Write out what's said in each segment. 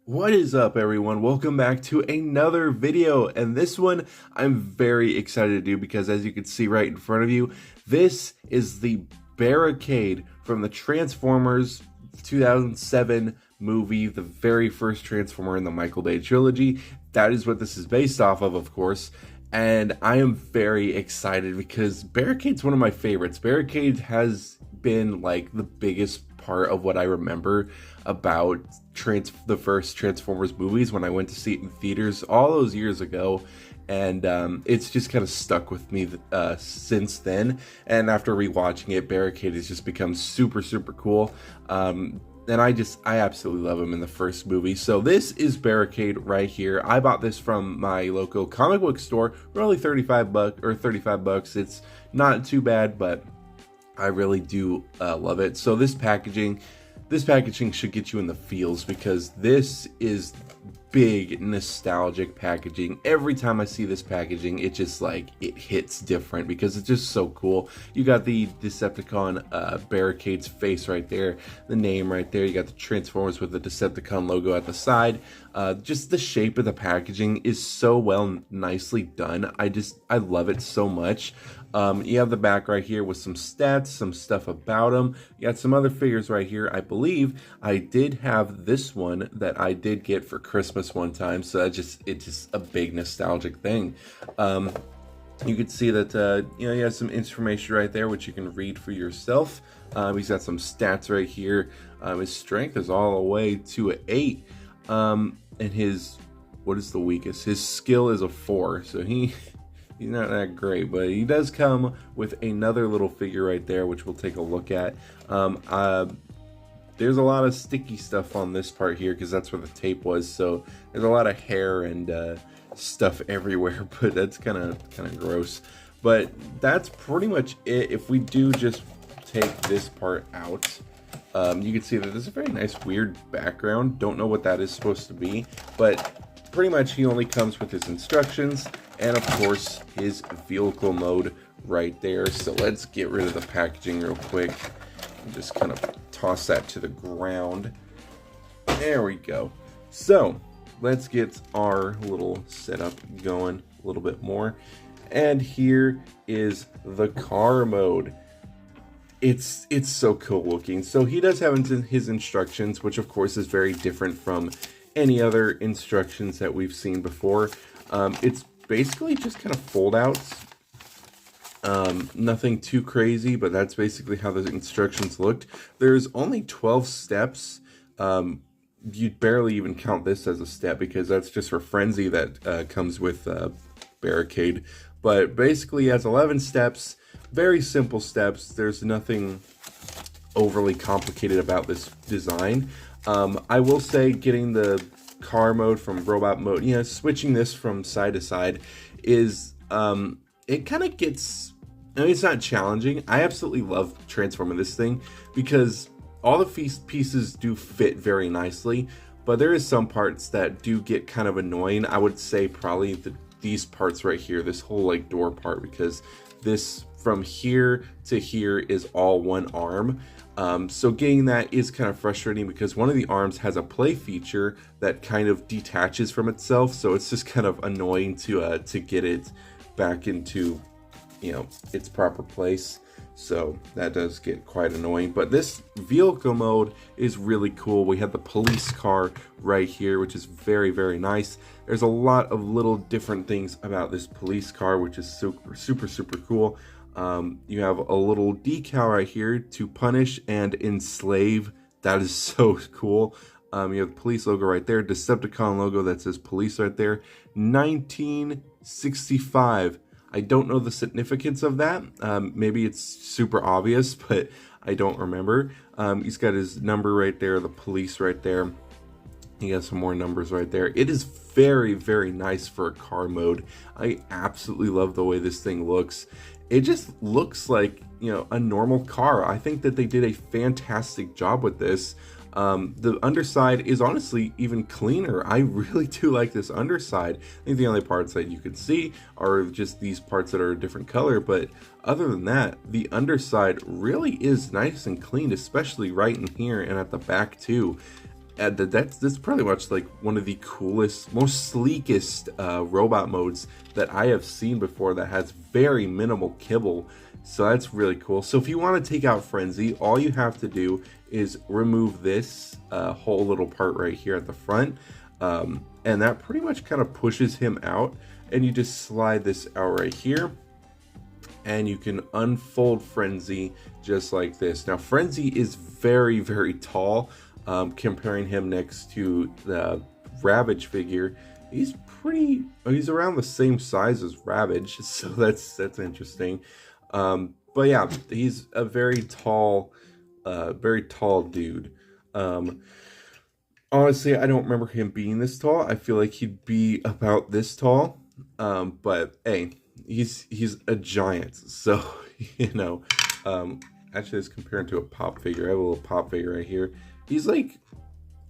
What is up, everyone? Welcome back to another video, and this one I'm very excited to do because, as you can see right in front of you, this is the Barricade from the Transformers 2007 movie, the very first Transformer in the Michael Bay trilogy. That is what this is based off of course, and I am very excited because Barricade's one of my favorites. Barricade has been like the biggest part of what I remember about the first Transformers movies when I went to see it in theaters all those years ago, and it's just kind of stuck with me since then. And after rewatching it, Barricade has just become super cool. And I absolutely love him in the first movie. So this is Barricade right here. I bought this from my local comic book store for only 35 bucks. It's not too bad, but I really do love it. So this packaging should get you in the feels because this is big nostalgic packaging. Every time I see this packaging, it just it hits different because it's just so cool. You got the Decepticon Barricade's face right there, the name right there. You got the Transformers with the Decepticon logo at the side. Just the shape of the packaging is so nicely done. I love it so much. You have the back right here with some stats, some stuff about them. You got some other figures right here. I believe I did have this one that I did get for Christmas one time, so it's just a big nostalgic thing. You can see that he has some information right there which you can read for yourself. He's got some stats right here. His strength is all the way to an 8, and what is the weakest? His skill is a 4, so he's not that great, but he does come with another little figure right there, which we'll take a look at. There's a lot of sticky stuff on this part here because that's where the tape was, so there's a lot of hair and stuff everywhere, but that's kind of gross. But that's pretty much it. If we do just take this part out, you can see that there's a very nice weird background. Don't know what that is supposed to be, but pretty much he only comes with his instructions and of course his vehicle mode right there. So let's get rid of the packaging real quick and just kind of toss that to the ground. There we go. So let's get our little setup going a little bit more. And here is the car mode. It's so cool looking. So he does have his instructions, which of course is very different from any other instructions that we've seen before. It's basically just kind of fold outs. Nothing too crazy, but that's basically how the instructions looked. There's only 12 steps. You'd barely even count this as a step because that's just for Frenzy that comes with Barricade. But basically it has 11 steps, very simple steps. There's nothing overly complicated about this design. I will say getting the car mode from robot mode, switching this from side to side is, it kind of gets, it's not challenging. I absolutely love transforming this thing because all the pieces do fit very nicely, but there is some parts that do get kind of annoying. I would say probably these parts right here, this whole door part, because this from here to here is all one arm. So getting that is kind of frustrating because one of the arms has a play feature that kind of detaches from itself, so it's just kind of annoying to get it back into its proper place. So that does get quite annoying. But this vehicle mode is really cool. We have the police car right here, which is very nice. There's a lot of little different things about this police car, which is super cool. You have a little decal right here to punish and enslave. That is so cool. You have the police logo right there, Decepticon logo that says police right there. 1965. I don't know the significance of that. Maybe it's super obvious, but I don't remember. He's got his number right there, the police right there. He has some more numbers right there. It is very nice for a car mode. I absolutely love the way this thing looks. It just looks like, a normal car. I think that they did a fantastic job with this. The underside is honestly even cleaner. I really do like this underside. I think the only parts that you could see are just these parts that are a different color, but other than that, the underside really is nice and clean, especially right in here and at the back too. that's pretty much like one of the coolest, most sleekest robot modes that I have seen before that has very minimal kibble. So that's really cool. So if you want to take out Frenzy, all you have to do is remove this whole little part right here at the front. And that pretty much kind of pushes him out. And you just slide this out right here. And you can unfold Frenzy just like this. Now Frenzy is very, very tall. Comparing him next to the Ravage figure, he's around the same size as Ravage. So that's interesting. But yeah, he's a very tall dude. Honestly, I don't remember him being this tall. I feel like he'd be about this tall. But hey, he's a giant. So, you know, actually let's compare him to a pop figure. I have a little pop figure right here. He's like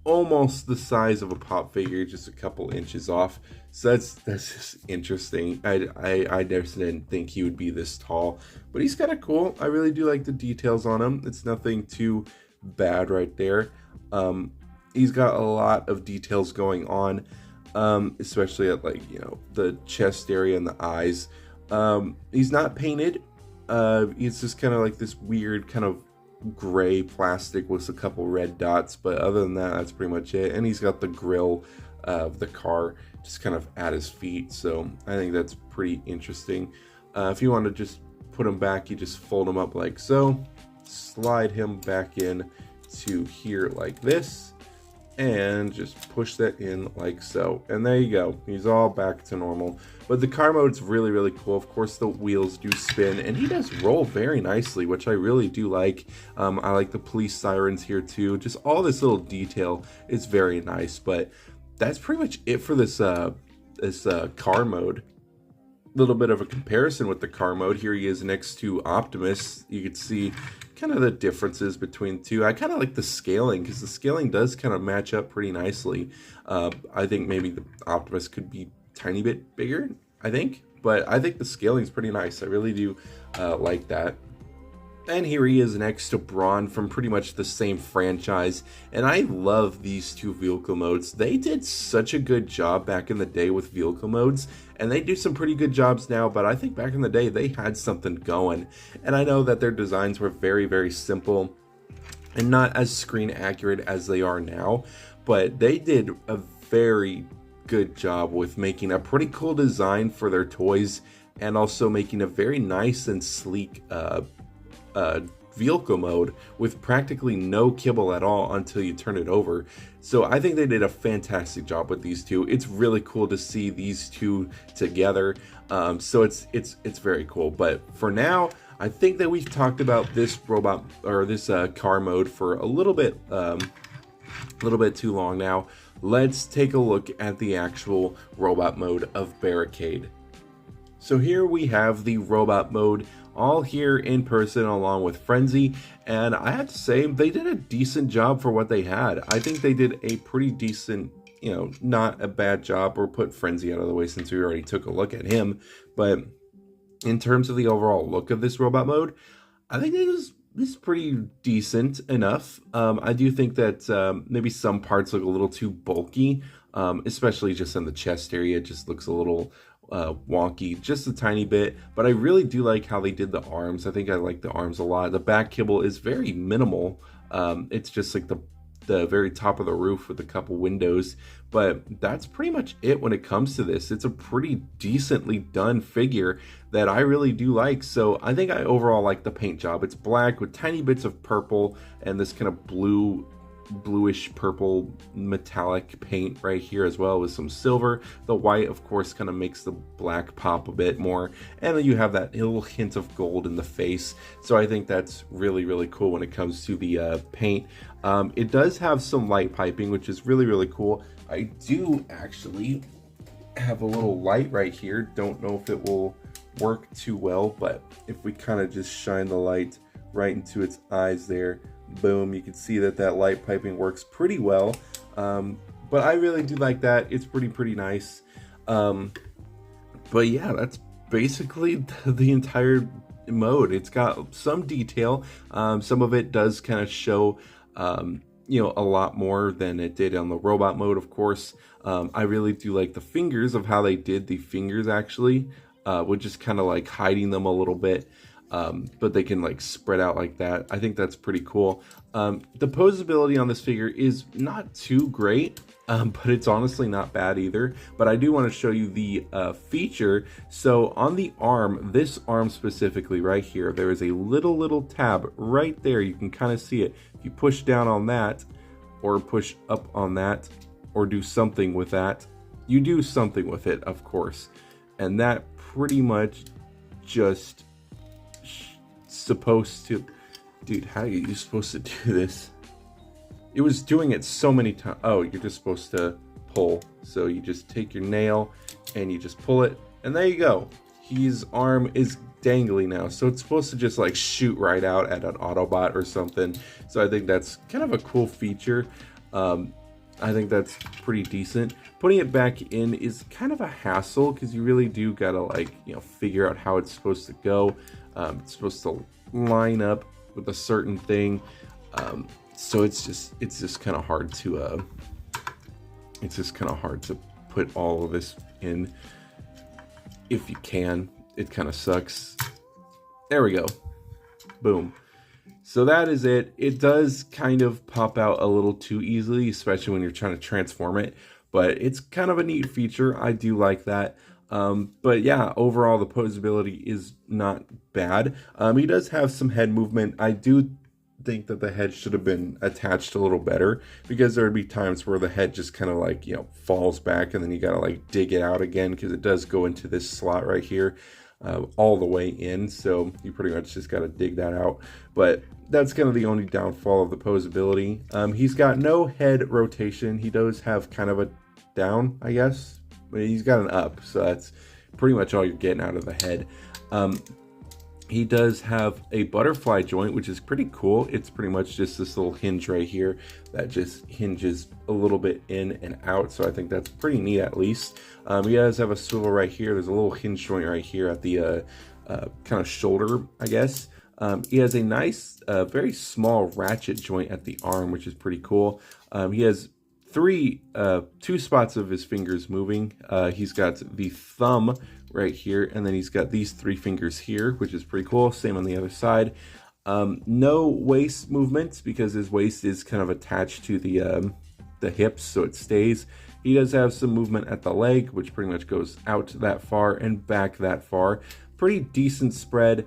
almost the size of a pop figure, just a couple inches off. So that's just interesting. I just didn't think he would be this tall, but he's kind of cool. I really do like the details on him. It's nothing too bad right there. He's got a lot of details going on, especially at, like, you know, the chest area and the eyes. He's not painted. It's just kind of like this weird kind of gray plastic with a couple red dots, but other than that, that's pretty much it. And he's got the grill of the car just kind of at his feet, so I think that's pretty interesting. If you want to just put him back, you just fold him up like so, slide him back in to here like this, and just push that in like so, and there you go. He's all back to normal. But the car mode's really, really cool. Of course, the wheels do spin, and he does roll very nicely, which I really do like. I like the police sirens here too. Just all this little detail is very nice. But that's pretty much it for this car mode. A little bit of a comparison with the car mode. Here he is next to Optimus. You can see kind of the differences between the two. I kind of like the scaling, because the scaling does kind of match up pretty nicely. I think maybe the Optimus could be a tiny bit bigger, I think, but I think the scaling is pretty nice. I really do like that. And here he is next to Brawn from pretty much the same franchise. And I love these two vehicle modes. They did such a good job back in the day with vehicle modes. And they do some pretty good jobs now. But I think back in the day, they had something going. And I know that their designs were very, very simple and not as screen accurate as they are now. But they did a very good job with making a pretty cool design for their toys. And also making a very nice and sleek vehicle mode with practically no kibble at all until you turn it over. So I think they did a fantastic job with these two. It's really cool to see these two together. So it's very cool. But for now, I think that we've talked about this robot or this car mode for a little bit too long now. Let's take a look at the actual robot mode of Barricade. So here we have the robot mode all here in person along with Frenzy, and I have to say they did a decent job for what they had. I think they did a pretty decent, you know, not a bad job. Or put Frenzy out of the way since we already took a look at him. But in terms of the overall look of this robot mode, I think this is pretty decent enough. I do think that maybe some parts look a little too bulky, especially just in the chest area. It just looks a little wonky, just a tiny bit, but I really do like how they did the arms. I think I like the arms a lot. The back kibble is very minimal. It's just like the very top of the roof with a couple windows, but that's pretty much it when it comes to this. It's a pretty decently done figure that I really do like. So I think I overall like the paint job. It's black with tiny bits of purple and this kind of bluish purple metallic paint right here as well with some silver. The white of course kind of makes the black pop a bit more, and then you have that little hint of gold in the face. So I think that's really, really cool when it comes to the paint. It does have some light piping, which is really, really cool. I do actually have a little light right here. Don't know if it will work too well, but if we kind of just shine the light right into its eyes there, boom, you can see that light piping works pretty well. But I really do like that. It's pretty nice. But yeah, that's basically the entire mode. It's got some detail. Some of it does kind of show a lot more than it did on the robot mode, of course. I really do like the fingers of how they did the fingers actually, with just kind of like hiding them a little bit. But they can like spread out like that. I think that's pretty cool. The posability on this figure is not too great, but it's honestly not bad either. But I do want to show you the feature. So on the arm, this arm specifically right here, there is a little tab right there. You can kind of see it. If you push down on that, or push up on that, or do something with that, you do something with it, of course. And that pretty much just supposed to, dude, how are you supposed to do this? It was doing it so many times. Oh, you're just supposed to pull. So you just take your nail and you just pull it, and there you go. His arm is dangly now, so it's supposed to just like shoot right out at an Autobot or something. So I think that's kind of a cool feature. I think that's pretty decent. Putting it back in is kind of a hassle because you really do gotta like, figure out how it's supposed to go. It's supposed to line up with a certain thing. So it's just kind of hard to put all of this in. If you can, it kind of sucks. There we go. Boom. So that is it. It does kind of pop out a little too easily, especially when you're trying to transform it, but it's kind of a neat feature. I do like that. But yeah, overall the posability is not bad. He does have some head movement. I do think that the head should have been attached a little better, because there would be times where the head just kind of like, falls back, and then you gotta like dig it out again, because it does go into this slot right here. All the way in, so you pretty much just got to dig that out. But that's kind of the only downfall of the posability. He's got no head rotation. He does have kind of a down, I guess, but he's got an up, so that's pretty much all you're getting out of the head. He does have a butterfly joint, which is pretty cool. It's pretty much just this little hinge right here that just hinges a little bit in and out. So I think that's pretty neat, at least. He does have a swivel right here. There's a little hinge joint right here at the kind of shoulder, I guess. He has a nice, very small ratchet joint at the arm, which is pretty cool. He has two spots of his fingers moving. He's got the thumb right here, and then he's got these 3 fingers here, which is pretty cool. Same on the other side. No waist movements, because his waist is kind of attached to the hips, so it stays. He does have some movement at the leg, which pretty much goes out that far and back that far. Pretty decent spread.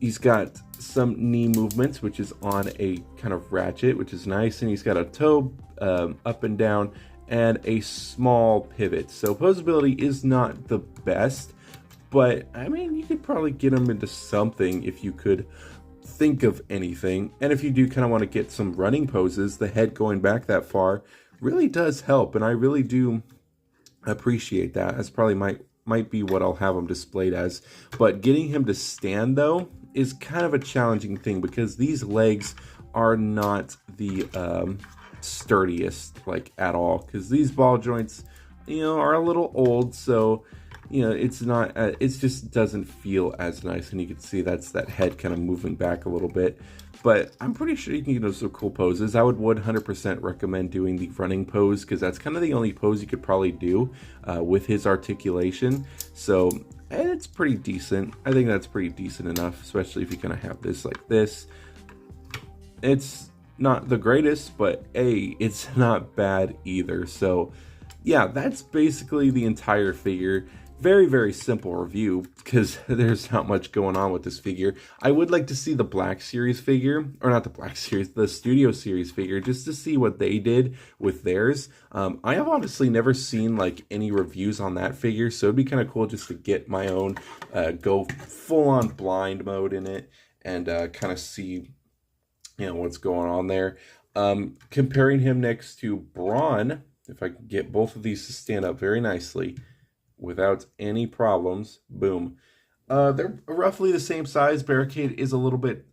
He's got some knee movements, which is on a kind of ratchet, which is nice. And he's got a toe up and down and a small pivot. So posability is not the best, but I mean, you could probably get him into something if you could think of anything. And if you do kind of want to get some running poses, the head going back that far really does help. And I really do appreciate that. That's probably might be what I'll have him displayed as. But getting him to stand, though, is kind of a challenging thing, because these legs are not the sturdiest, like, at all, because these ball joints, are a little old, so it's not it just doesn't feel as nice. And you can see that's that head kind of moving back a little bit. But I'm pretty sure you can get some cool poses. I would 100% recommend doing the running pose, because that's kind of the only pose you could probably do with his articulation. So it's pretty decent. I think that's pretty decent enough, especially if you kind of have this like this. It's not the greatest, but it's not bad either. So yeah, that's basically the entire figure. Very, very simple review, because there's not much going on with this figure. I would like to see the Black Series figure, or not the Black Series, the Studio Series figure, just to see what they did with theirs. I have honestly never seen like any reviews on that figure, so it'd be kind of cool just to get my own, go full-on blind mode in it, and kind of see, what's going on there. Comparing him next to Braun, if I can get both of these to stand up very nicely without any problems. Boom. They're roughly the same size. Barricade is a little bit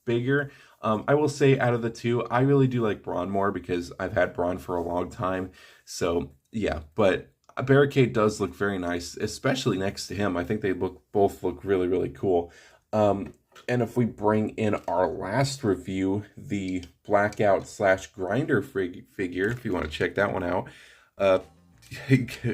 bigger. I will say, out of the two, I really do like Braun more, because I've had Braun for a long time. So yeah, but Barricade does look very nice, especially next to him. I think they both look really, really cool. And if we bring in our last review, the Blackout slash Grinder figure, if you want to check that one out,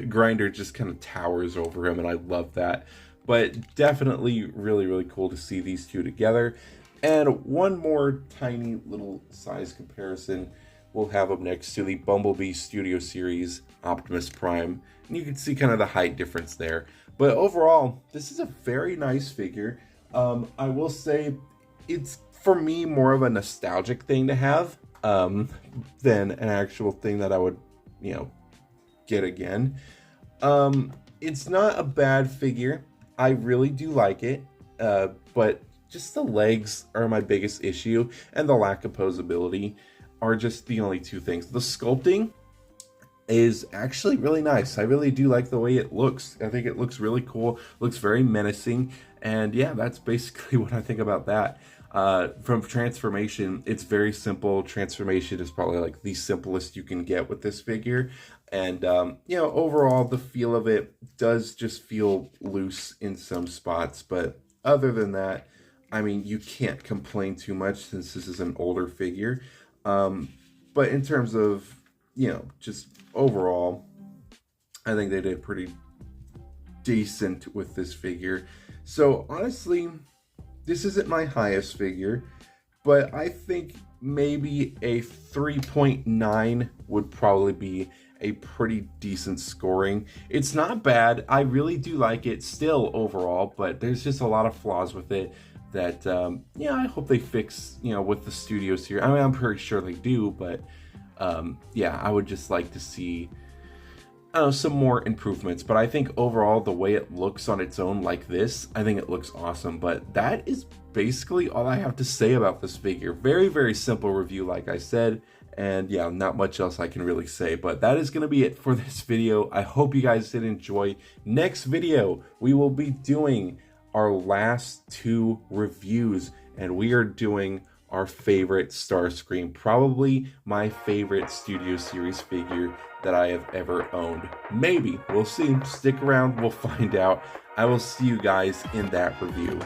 Grinder just kind of towers over him, and I love that. But definitely really, really cool to see these two together. And one more tiny little size comparison, we'll have up next to the Bumblebee Studio Series Optimus Prime. And you can see kind of the height difference there. But overall, this is a very nice figure. I will say it's, for me, more of a nostalgic thing to have than an actual thing that I would, you know, get again. It's not a bad figure. I really do like it, but just the legs are my biggest issue, and the lack of posability are just the only two things. The sculpting is actually really nice. I really do like the way it looks. I think it looks really cool, looks very menacing, and yeah, that's basically what I think about that. From transformation, it's very simple. Transformation is probably like the simplest you can get with this figure. And, you know, overall, the feel of it does just feel loose in some spots. But other than that, I mean, you can't complain too much since this is an older figure. But in terms of, you know, just overall, I think they did pretty decent with this figure. So honestly, this isn't my highest figure, but I think maybe a 3.9 would probably be a pretty decent scoring. It's not bad. I really do like it still overall, but there's just a lot of flaws with it that, yeah, I hope they fix, you know, with the studios here. I mean, I'm pretty sure they do, but yeah, I would just like to see, I don't know, some more improvements. But I think overall, the way it looks on its own like this, I think it looks awesome. But that is basically all I have to say about this figure. Very, very simple review, like I said. And yeah, not much else I can really say, but that is going to be it for this video. I hope you guys did enjoy. Next video, we will be doing our last two reviews, and we are doing our favorite Starscream, probably my favorite Studio Series figure that I have ever owned. Maybe, we'll see. Stick around, we'll find out. I will see you guys in that review.